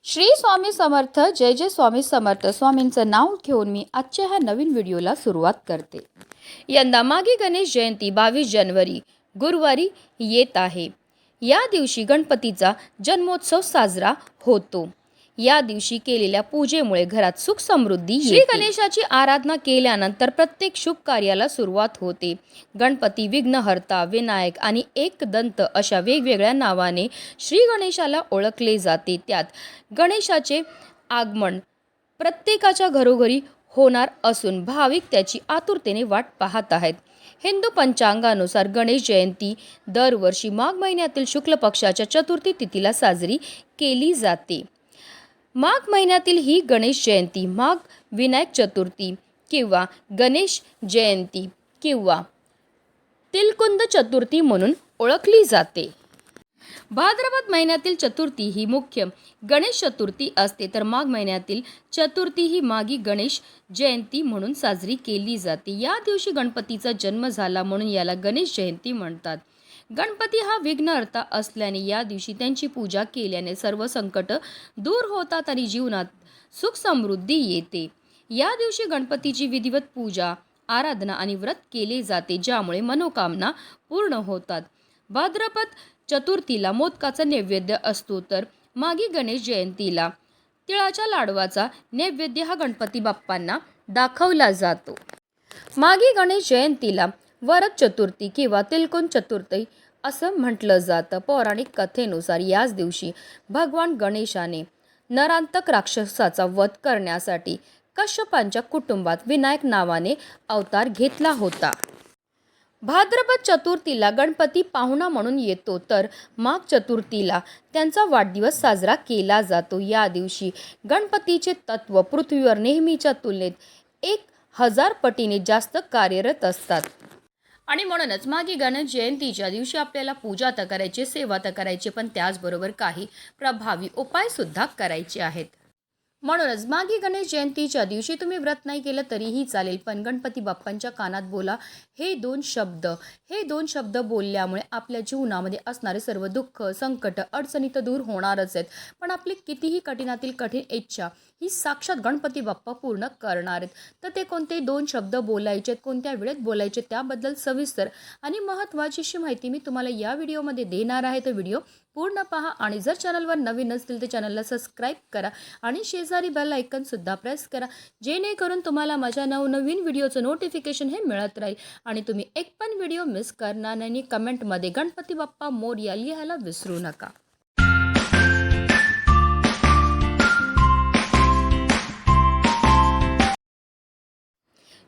श्री स्वामी समर्थ. जय जय स्वामी समर्थ. स्वामींचं नाव घेऊन मी आजच्या ह्या नवीन व्हिडिओला सुरुवात करते. यंदा माघी गणेश जयंती 22 जानेवारी गुरुवारी येत आहे. या दिवशी गणपतीचा जन्मोत्सव साजरा होतो. या दिवशी केलेल्या पूजेमुळे घरात सुख समृद्धी येते. श्री गणेशाची आराधना केल्यानंतर प्रत्येक शुभ कार्याला सुरुवात होते. गणपती, विघ्नहर्ता, विनायक आणि एकदंत अशा वेगवेगळ्या नावाने श्री गणेशाला ओळखले जाते. त्यात गणेशाचे आगमन प्रत्येकाच्या घरोघरी होणार असून भाविक त्याची आतुरतेने वाट पाहत आहेत. हिंदू पंचांगानुसार गणेश जयंती दरवर्षी माघ महिन्यातील शुक्ल पक्षाच्या चतुर्थी तिथीला साजरी केली जाते. माघ महिन्यातील ही गणेश जयंती माघ विनायक चतुर्थी किंवा गणेश जयंती किंवा तिलकुंद चतुर्थी म्हणून ओळखली जाते. भाद्रपद महिन्यातील चतुर्थी ही मुख्य गणेश चतुर्थी असते, तर माघ महिन्यातील चतुर्थी ही माघी गणेश जयंती म्हणून साजरी केली जाते. या दिवशी गणपतीचा जन्म झाला म्हणून याला गणेश जयंती म्हणतात. गणपती हा विघ्नहर्ता असल्याने या दिवशी त्यांची पूजा केल्याने सर्व संकट दूर होतात आणि जीवनात सुख समृद्धी येते. या दिवशी गणपतीची विधिवत पूजा, आराधना आणि व्रत केले जाते, ज्यामुळे मनोकामना पूर्ण होतात. भाद्रपद चतुर्थीला मोदकाचा नैवेद्य असतो, तर माघी गणेश जयंतीला तिळाच्या लाडवाचा नैवेद्य हा गणपती बाप्पांना दाखवला जातो. माघी गणेश जयंतीला वरद चतुर्थी किंवा तिलकुंद चतुर्थी असं म्हटलं जातं. पौराणिक कथेनुसार याच दिवशी भगवान गणेशाने नरांतक राक्षसाचा वध करण्यासाठी कश्यपांच्या कुटुंबात विनायक नावाने अवतार घेतला होता. भाद्रपद चतुर्थीला गणपती पाहुणा म्हणून येतो, तर माघ चतुर्थीला त्यांचा वाढदिवस साजरा केला जातो. या दिवशी गणपतीचे तत्व पृथ्वीवर नेहमीच्या तुलनेत 1000 पटीने जास्त कार्यरत असतात. आणि म्हणूनच माघी गणेश जयंतीच्या दिवशी आपल्याला पूजा तर करायची, सेवा तर करायची, पण त्याचबरोबर काही प्रभावी उपाय सुद्धा करायचे आहेत. म्हणूनच माघी गणेश जयंतीच्या दिवशी तुम्ही व्रत नाही केलं तरीही चालेल, पण गणपती बाप्पांच्या कानात बोला हे दोन शब्द बोलल्यामुळे आपल्या जीवनामध्ये असणारे सर्व दुःख, संकट, अडचणी तर दूर होणारच आहेत, पण आपली कितीही कठीणातील कठीण इच्छा ही साक्षात गणपती बाप्पा पूर्ण करणार आहेत. तर ते कोणते 2 शब्द बोलायचे, कोणत्या वेळेत बोलायचे, त्याबद्दल सविस्तर आणि महत्त्वाची अशी माहिती मी तुम्हाला या व्हिडिओमध्ये देणार आहे. तर व्हिडिओ पूर्ण पहा आणि जर चॅनलवर नवीन नसतील तर चॅनलला सबस्क्राईब करा आणि शेजारी बेल आयकॉन सुद्धा प्रेस करा, जेणेकरून तुम्हाला माझ्या नवनवीन व्हिडिओचं नोटिफिकेशन हे मिळत राहील आणि तुम्ही एक पण व्हिडिओ मिस करणार नाही. कमेंटमध्ये गणपती बाप्पा मोरया लिहायला विसरू नका.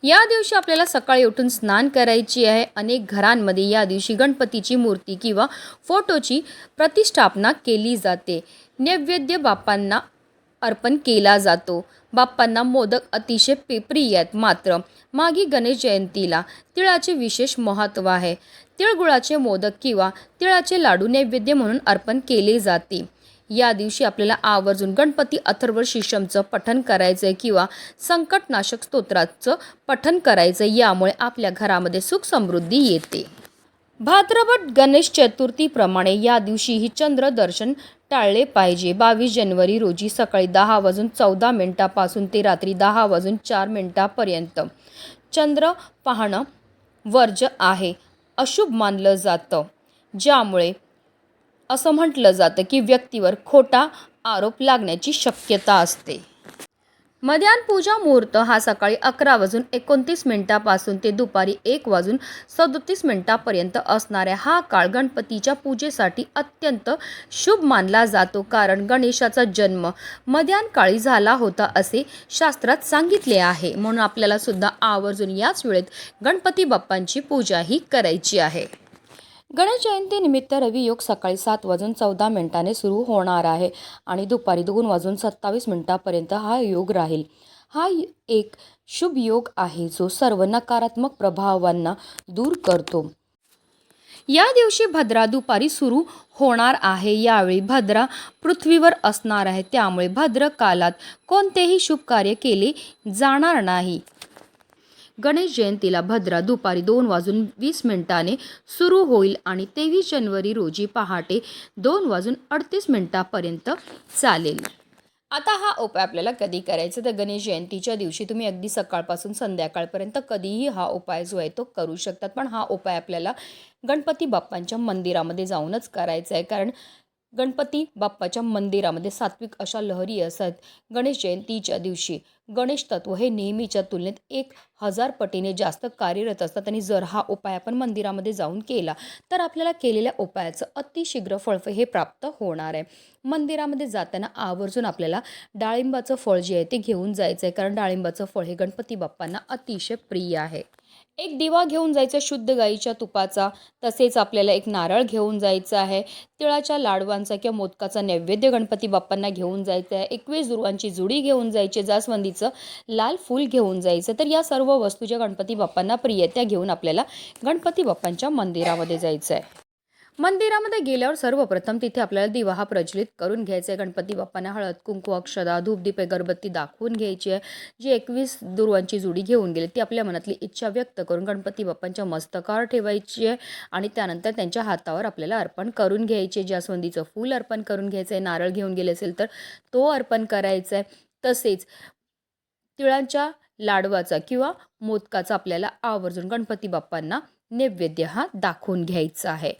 या दिवशी आपल्याला सकाळी उठून स्नान करायची आहे. अनेक घरांमध्ये या दिवशी गणपतीची मूर्ती किंवा फोटोची प्रतिष्ठापना केली जाते. नैवेद्य बाप्पांना अर्पण केला जातो. बाप्पांना मोदक अतिशय प्रिय आहेत. मात्र माघी गणेश जयंतीला तिळाचे विशेष महत्त्व आहे. तिळगुळाचे मोदक किंवा तिळाचे लाडू नैवेद्य म्हणून अर्पण केले जाते. या दिवशी आपल्याला आवर्जून गणपती अथर्व शीर्षमचं पठण करायचं किंवा संकटनाशक स्तोत्राचं पठण करायचं. यामुळे आपल्या घरामध्ये सुख समृद्धी येते. भाद्रपद गणेश चतुर्थीप्रमाणे या दिवशीही चंद्र दर्शन टाळले पाहिजे. 22 जानेवारी रोजी सकाळी 10:14 पासून ते रात्री 10:04 चंद्र पाहणं वर्ज्य आहे, अशुभ मानलं जातं. ज्यामुळे असं म्हटलं जातं की व्यक्तीवर खोटा आरोप लागण्याची शक्यता असते. मध्यान्ह पूजा मुहूर्त हा सकाळी 11:29 पासून ते दुपारी 1:37 असणाऱ्या हा काळ गणपतीच्या पूजेसाठी अत्यंत शुभ मानला जातो, कारण गणेशाचा जन्म मध्यान्ह काळी झाला होता असे शास्त्रात सांगितले आहे. म्हणून आपल्याला सुद्धा आवर्जून याच वेळेत गणपती बाप्पांची पूजा ही करायची आहे. गणेश जयंतीनिमित्त रवी योग सकाळी 7:14 सुरू होणार आहे आणि दुपारी 2:27 हा योग राहील. हा एक शुभ योग आहे जो सर्व नकारात्मक प्रभावांना दूर करतो. या दिवशी भद्रा दुपारी सुरू होणार आहे. यावेळी भद्रा पृथ्वीवर असणार आहे, त्यामुळे भद्र कालात कोणतेही शुभ कार्य केले जाणार नाही. गणेश जयंतीला भद्रा दुपारी 2:20 सुरू होईल आणि 23 जानेवारी रोजी पहाटे 2:38 चालेल. आता हा उपाय आपल्याला कधी करायचा, तर गणेश जयंतीच्या दिवशी तुम्ही अगदी सकाळपासून संध्याकाळपर्यंत कधीही हा उपाय जो आहे तो करू शकतात. पण हा उपाय आपल्याला गणपती बाप्पांच्या मंदिरामध्ये जाऊनच करायचा आहे. कारण गणपती बाप्पाच्या मंदिरामध्ये सात्विक अशा लहरी असतात. गणेश जयंतीच्या दिवशी गणेश तत्व हे नेहमीच्या तुलनेत 1000 पटीने जास्त कार्यरत असतात आणि जर हा उपाय आपण मंदिरामध्ये जाऊन केला तर आपल्याला केलेल्या उपायाचं अतिशीघ्र फळ हे प्राप्त होणार आहे. मंदिरामध्ये जाताना आवर्जून आपल्याला डाळिंबाचं फळ जे आहे ते घेऊन जायचं आहे, कारण डाळिंबाचं फळ हे गणपती बाप्पांना अतिशय प्रिय आहे. एक दिवा घेऊन जायचा शुद्ध गाईच्या तुपाचा, तसेच आपल्याला एक नारळ घेऊन जायचं आहे. तिळाच्या लाडवांचा किंवा मोदकाचा नैवेद्य गणपती बाप्पांना घेऊन जायचं आहे. 21 दुर्वांची जुडी घेऊन जायची, जास्वंदीचं लाल फूल घेऊन जायचं. तर या सर्व वस्तू ज्या गणपती बाप्पांना प्रिय त्या घेऊन आपल्याला गणपती बाप्पांच्या मंदिरामध्ये जायचं आहे. मंदिरामध्ये गेल्यावर सर्वप्रथम तिथे आपल्याला दिवा हा प्रज्वलित करून घ्यायचा आहे. गणपती बाप्पांना हळद, कुंकू, अक्षदा, धूप, दीप, अगरबत्ती दाखवून घ्यायची आहे. जी 21 दुर्वांची जुडी घेऊन गेली ती आपल्या मनातली इच्छा व्यक्त करून गणपती बाप्पांच्या मस्तकावर ठेवायची आहे आणि त्यानंतर त्यांच्या हातावर आपल्याला अर्पण करून घ्यायचे. जास्वंदीचं फूल अर्पण करून घ्यायचं आहे. नारळ घेऊन गेले असेल तर तो अर्पण करायचा आहे. तसेच तिळांच्या लाडवाचा किंवा मोदकाचा आपल्याला आवर्जून गणपती बाप्पांना नैवेद्य हा दाखवून घ्यायचा आहे.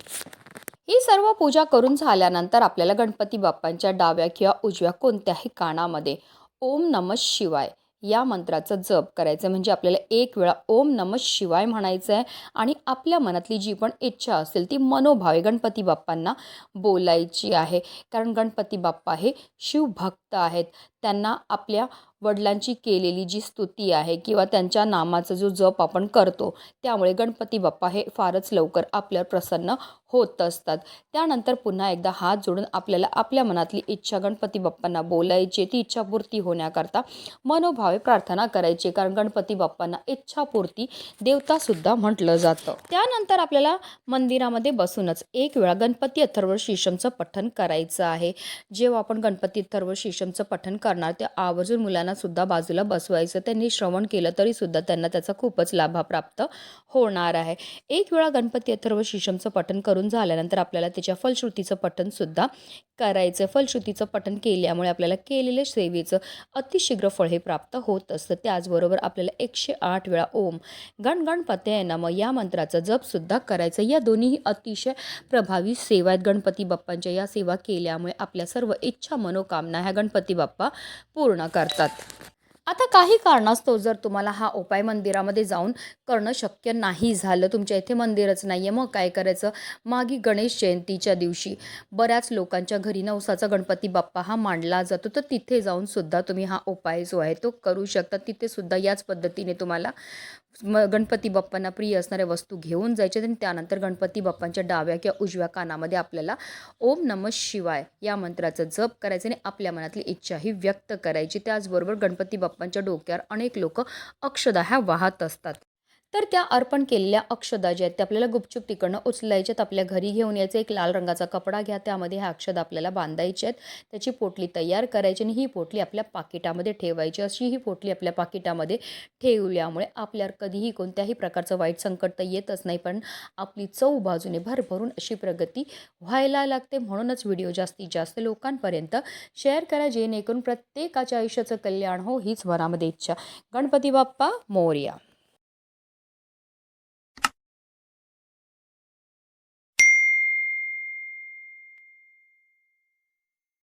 ही सर्व पूजा करून झाल्यानंतर आपल्याला गणपती बाप्पांच्या डाव्या किंवा उजव्या कोणत्याही कानामध्ये ओम नमः शिवाय या मंत्राचा जप करायचा. म्हणजे आपल्याला एक वेळा ओम नमः शिवाय म्हणायचं आहे आणि आपल्या मनातली जी पण इच्छा असेल ती मनोभावे गणपती बाप्पांना बोलायची आहे. कारण गणपती बाप्पा हे शिवभक्त आहेत. त्यांना आपल्या वडिलांची केलेली जी स्तुती आहे किंवा त्यांच्या नामाचा जो जप आपण करतो त्यामुळे गणपती बाप्पा हे फारच लवकर आपल्यावर प्रसन्न होत असतात. त्यानंतर पुन्हा एकदा हात जोडून आपल्याला आपल्या मनातली इच्छा गणपती बाप्पांना बोलायची. ती इच्छापूर्ती होण्याकरता मनोभावे प्रार्थना करायची. कारण गणपती बाप्पांना इच्छापूर्ती देवतासुद्धा म्हटलं जातं. त्यानंतर आपल्याला मंदिरामध्ये बसूनच एक वेळा गणपती अथर्व शीर्षमचं पठण करायचं आहे. जेव्हा आपण गणपती अथर्व शीर्षमचं पठण करणार ते आवर्जून मुलांना सुद्धा बाजूला बसवायचं. त्यांनी श्रवण केलं तरी सुद्धा त्यांना त्याचा खूपच लाभ प्राप्त होणार आहे. एक वेळा गणपती अथर्व शीर्षमचं पठण करून झाल्यानंतर आपल्याला त्याच्या फलश्रुतीचं पठण सुद्धा करायचं. फलश्रुतीचं पठण केल्यामुळे आपल्याला केलेल्या सेवेचं अतिशीघ्र फळ हे प्राप्त होत असतं. त्याचबरोबर आपल्याला 108 वेळा ओम गण गणपतये नमः या मंत्राचा जप सुद्धा करायचं. या दोन्हीही अतिशय प्रभावी सेवा आहेत गणपती बाप्पांच्या. या सेवा केल्यामुळे आपल्या सर्व इच्छा मनोकामना ह्या गणपती बाप्पा पूर्ण करतात. आता काही कारणास्तव जर तुम्हाला हा उपाय मंदिरामध्ये जाऊन करणं शक्य नाही झालं, तुमच्या इथे मंदिरच नाही आहे, मग काय करायचं? मागे गणेश जयंतीच्या दिवशी बऱ्याच लोकांच्या घरी नवसाचा गणपती बाप्पा हा मांडला जातो. तर तिथे जाऊन सुद्धा तुम्ही हा उपाय जो आहे तो करू शकता. तिथे सुद्धा याच पद्धतीने तुम्हाला गणपती बाप्पांना प्रिय असणाऱ्या वस्तू घेऊन जायच्या आणि त्यानंतर गणपती बाप्पांच्या डाव्या किंवा उजव्या कानामध्ये आपल्याला ओम नमः शिवाय या मंत्राचा जप करायचा आणि आपल्या मनातली इच्छाही व्यक्त करायची. त्याचबरोबर गणपती बाप्पांच्या डोक्यावर अनेक लोक अक्षदा ह्या वाहत असतात. तर त्या अर्पण केलेल्या अक्षदा ज्या आहेत त्या आपल्याला गुपचूप तिकडनं उचलायच्यात. आपल्या घरी घेऊन यायचं. एक लाल रंगाचा कपडा घ्या, त्यामध्ये ह्या अक्षदा आपल्याला बांधायच्या आहेत. त्याची पोटली तयार करायची आणि ही पोटली आपल्या पाकिटामध्ये ठेवायची. अशी ही पोटली आपल्या पाकिटामध्ये ठेवल्यामुळे आपल्यावर कधीही कोणत्याही प्रकारचं वाईट संकट तर येतच नाही, पण आपली चव बाजूने भरभरून अशी प्रगती व्हायला लागते. म्हणूनच व्हिडिओ जास्तीत जास्त लोकांपर्यंत शेअर करा, जेणेकरून प्रत्येकाच्या आयुष्याचं कल्याण हो हीच मनामध्ये इच्छा. गणपती बाप्पा मोरया.